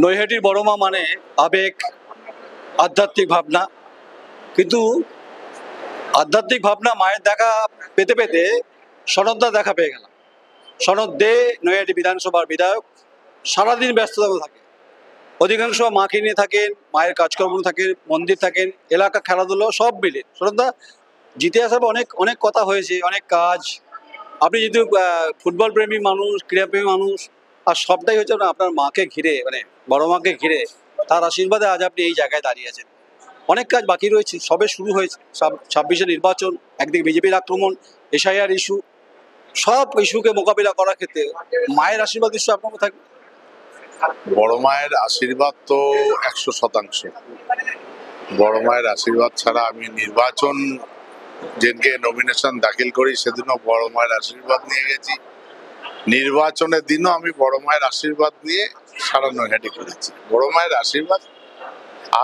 নৈহাটির বড় মা মানে আবেগ, আধ্যাত্মিক ভাবনা। কিন্তু আধ্যাত্মিক ভাবনা মায়ের দেখা পেতে পেতে সনদদার দেখা পেয়ে গেলাম। সনদ দে নৈহাটি বিধানসভার বিধায়ক, সারাদিন ব্যস্ততা থাকে, অধিকাংশ মাকে নিয়ে থাকেন, মায়ের কাজকর্ম থাকেন, মন্দির থাকেন, এলাকা খেলাধুলো সব মিলে। সনদদা জিতে আসার পর অনেক অনেক কথা হয়েছে, অনেক কাজ। আপনি যেহেতু ফুটবল প্রেমী মানুষ, ক্রীড়াপ্রেমী মানুষ, আর সবটাই হচ্ছে আপনার মাকে ঘিরে, মানে বড় মাকে ঘিরে, তার আশীর্বাদে আজ আপনি এই জায়গায় দাঁড়িয়ে আছেন। অনেক কাজ বাকি রয়েছে, সবে শুরু হয়েছে। 26-এ নির্বাচন, একদিকে বিজেপির আক্রমণ, এসআইআর ইস্যু, সব ইস্যুকে মোকাবিলা করার ক্ষেত্রে মায়ের আশীর্বাদ নিশ্চয়ই আপনার থাকবে। বড় মায়ের আশীর্বাদ তো 100%। বড় মায়ের আশীর্বাদ ছাড়া আমি নির্বাচন যেদিনকে নমিনেশন দাখিল করি সেদিনও বড় মায়ের আশীর্বাদ নিয়ে গেছি। নির্বাচনের দিনও আমি বড় মায়ের আশীর্বাদ নিয়ে সারা নৈহাটি করেছি। বড় মায়ের আশীর্বাদ।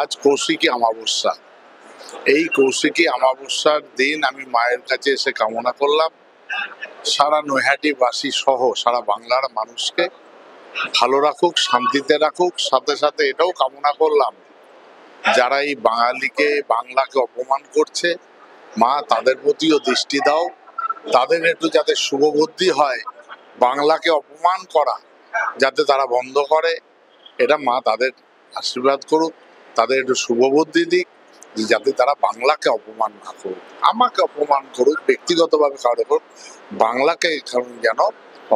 আজ কৌশিকী অমাবস্যা, এই কৌশিকী অমাবস্যার দিন আমি মায়ের কাছে এসে কামনা করলাম সারা নৈহাটিবাসী সহ সারা বাংলার মানুষকে ভালো রাখুক, শান্তিতে রাখুক। সাথে সাথে এটাও কামনা করলাম যারা এই বাংলাকে অপমান করছে, মা তাদের প্রতিও দৃষ্টি দাও, তাদের একটু যাতে শুভবুদ্ধি হয়, বাংলাকে অপমান করা যাতে তারা বন্ধ করে, এটা মা তাদের আশীর্বাদ করুক, তাদের একটু শুভবুদ্ধি দিক যাতে তারা বাংলাকে অপমান না করুক। আমাকে অপমান করুক, ব্যক্তিগতভাবে কারো করুক, বাংলাকে যেন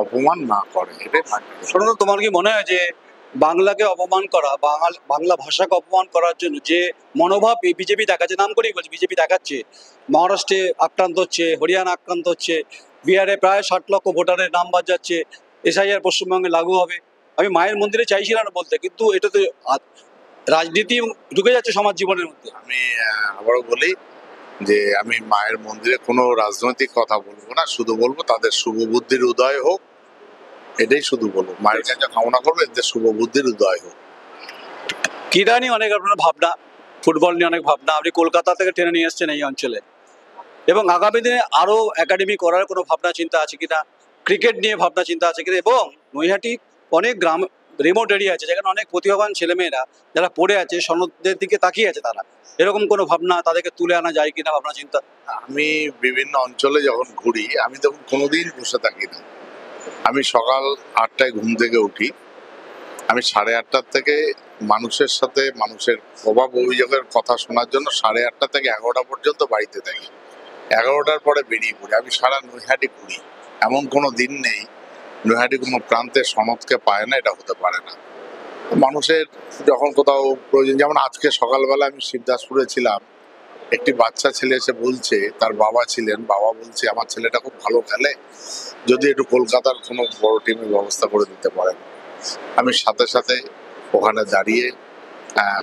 অপমান না করে, এটাই শোনো, তোমার কি মনে হয় যে বাংলাকে অপমান করা, বাংলা ভাষাকে অপমান করার জন্য যে মনোভাব বিজেপি দেখাচ্ছে, নাম করেই বলছে বিজেপি দেখাচ্ছে, মহারাষ্ট্রে আক্রান্ত হচ্ছে, হরিয়ানা আক্রান্ত হচ্ছে, বিহারে প্রায় 60 লক্ষ ভোটারের নাম বাদ যাচ্ছে, এসআইআর পশ্চিমবঙ্গে লাগু হবে। আমি মায়ের মন্দিরে চাইছিলাম না বলতে, কিন্তু এটা তো রাজনীতি ঢুকে যাচ্ছে সমাজ জীবনের মধ্যে। আমি আবারও বলি যে আমি মায়ের মন্দিরে কোনো রাজনৈতিক কথা বলবো না, শুধু বলবো তাদের শুভবুদ্ধির উদয় হোক, এটাই শুধু বলবো। মায়ের কাছে কামনা করবো এদের শুভবুদ্ধির উদয় হোক। ক্রীড়া নিয়ে অনেক আপনার ভাবনা, ফুটবল নিয়ে অনেক ভাবনা, আপনি কলকাতা থেকে টেনে নিয়ে এসছেন এই অঞ্চলে, এবং আগামী দিনে আরো একাডেমি করার কোনো ভাবনা চিন্তা আছে কিনা, ক্রিকেট নিয়ে ভাবনা চিন্তা আছে কিনা, এবং নৈহাটি অনেক গ্রাম রিমোট এরিয়া আছে যেখানে অনেক প্রতিভাবান ছেলেমেয়েরা যারা পড়ে আছে, সনদের দিকে তাকিয়ে আছে, তারা এরকম কোনো ভাবনা তাদেরকে তুলে আনা যায় কিনা ভাবনা চিন্তা। আমি বিভিন্ন অঞ্চলে যখন ঘুরি আমি তখন কোনোদিন বসে থাকি না। আমি সকাল 8টায় ঘুম থেকে উঠি, আমি 8:30 থেকে মানুষের সাথে মানুষের অভাব অভিযোগের কথা শোনার জন্য 8:30 থেকে 11টা পর্যন্ত বাড়িতে থাকি। 11টার পরে বেরিয়ে পড়ি। আমি সারা নৈহাটি ঘুরি, এমন কোনো দিন নেই নৈহাটি কোনো প্রান্তের সনদকে পায় না, এটা হতে পারে না। মানুষের যখন কোথাও প্রয়োজন, যেমন আজকে সকালবেলা আমি শিবদাসপুরে ছিলাম, একটি বাচ্চা ছেলে এসে বলছে, তার বাবা ছিলেন, বাবা বলছে আমার ছেলেটা খুব ভালো খেলে, যদি একটু কলকাতার কোনো বড় টিমের ব্যবস্থা করে দিতে পারেন। আমি সাথে সাথে ওখানে দাঁড়িয়ে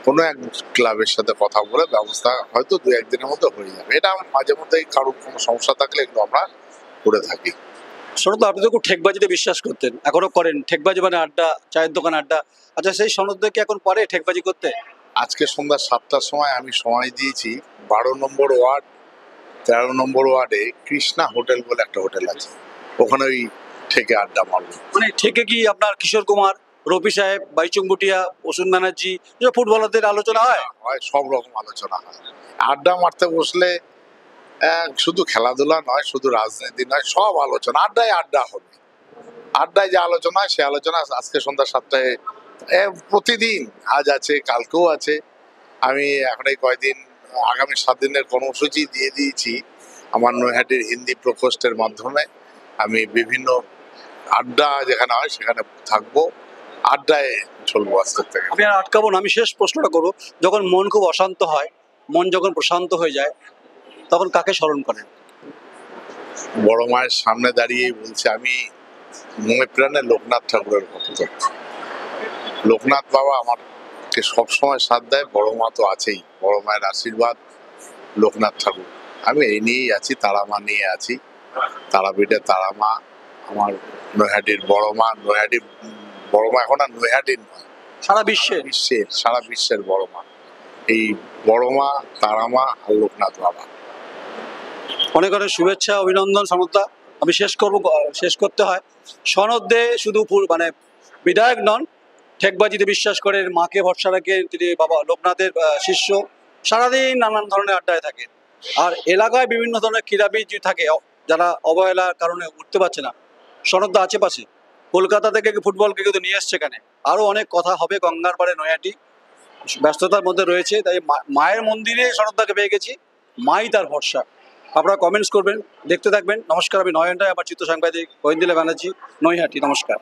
কোনো এক ক্লাবের সাথে কথা বলে ব্যবস্থা হয়তো 2-1 দিনের মধ্যে হয়ে যাবে। এটা মাঝে মধ্যেই কারোর কোনো সমস্যা থাকলে এগুলো আমরা করে থাকি। সনদ, আপনি তো খুব ঠেকবাজিতে বিশ্বাস করতেন, এখনো করেন। ঠেকবাজি মানে আড্ডা, চায়ের দোকান আড্ডা। আচ্ছা, সেই সনদ কি এখন পারে ঠেকবাজি করতে? আজকে সন্ধ্যা 7টার সময় আমি সময় দিয়েছি 12 নম্বর ওয়ার্ড, 13 নম্বর ওয়ার্ডে কৃষ্ণা হোটেল বলে একটা হোটেল আছে, ওখানে ওই ঠেকে আড্ডা মারবো। মানে ঠেকে কি আপনার কিশোর কুমার, রফি সাহেব, বাইচুং ভুটিয়া, অসুন ব্যানার্জি, যে ফুটবলারদের আলোচনা হয়? সব রকম আলোচনা হয়। আড্ডা মারতে বসলে শুধু খেলাধুলা নয়, শুধু রাজনীতি নয়, সব আলোচনা। আড্ডায় আড্ডা হবে, আড্ডায় যে আলোচনা হয় সে আলোচনা আজকে সন্ধ্যা 7টায় প্রতিদিন, আজ আছে, কালকেও আছে। আমি এখন এই কয়দিন, আগামী 7 দিনের কর্মসূচি দিয়ে দিয়েছি আমার নৈহাটির হিন্দি প্রকোষ্ঠের মাধ্যমে। আমি বিভিন্ন আড্ডা যেখানে হয় সেখানে থাকবো, আড্ডায় চলবো আজকের থেকে। আমি আর আটকাবো না, আমি শেষ প্রশ্নটা করবো। যখন মন খুব অশান্ত হয়, মন যখন প্রশান্ত হয়ে যায়, তখন কাকে স্মরণ করেন? বড় মায়ের সামনে দাঁড়িয়েই বলছে, আমি মনে প্রাণে লোকনাথ ঠাকুরের ভক্ত। লোকনাথ বাবা আমাকে সবসময় সাথ দেয়, বড় মা তো আছেই, বড় মায়ের আশীর্বাদ, লোকনাথ ঠাকুর। আমি এই নিয়েই আছি, তারামা নিয়ে আছি। তারাপীঠে তারামা আমার নৈহাটির বড় মা। নৈহাটির বড় মা এখন আর নৈহাটির নয়, সারা বিশ্বে, সারা বিশ্বের বড় মা। এই বড় মা, তারামা আর লোকনাথ বাবা। অনেক অনেক শুভেচ্ছা, অভিনন্দন সনদদা। আমি শেষ করতে হয়, সনদ দে শুধু মানে বিধায়ক নন, ঠেকবাজিতে বিশ্বাস করেন, মাকে ভরসা রাখে, তিনি বাবা লোকনাথের শিষ্য। সারাদিন নানান ধরনের আড্ডায় থাকে। আর এলাকায় বিভিন্ন ধরনের ক্রীড়াবিদ যে থাকে, যারা অবহেলার কারণে উঠতে পারছে না, সনদদা আছে পাশে। কলকাতা থেকে ফুটবলকে কিন্তু নিয়ে এসছে এখানে। আরও অনেক কথা হবে গঙ্গার পাড়ে নৈহাটি, ব্যস্ততার মধ্যে রয়েছে, তাই মায়ের মন্দিরে সনদদাকে পেয়ে গেছি, মাই তার ভরসা। আপনারা কমেন্টস করবেন, দেখতে থাকবেন। নমস্কার, আমি নয়ন রায়, আমার চিত্র সাংবাদিক গোয়েন্দিলা ব্যানার্জি, নৈহাটি। নমস্কার।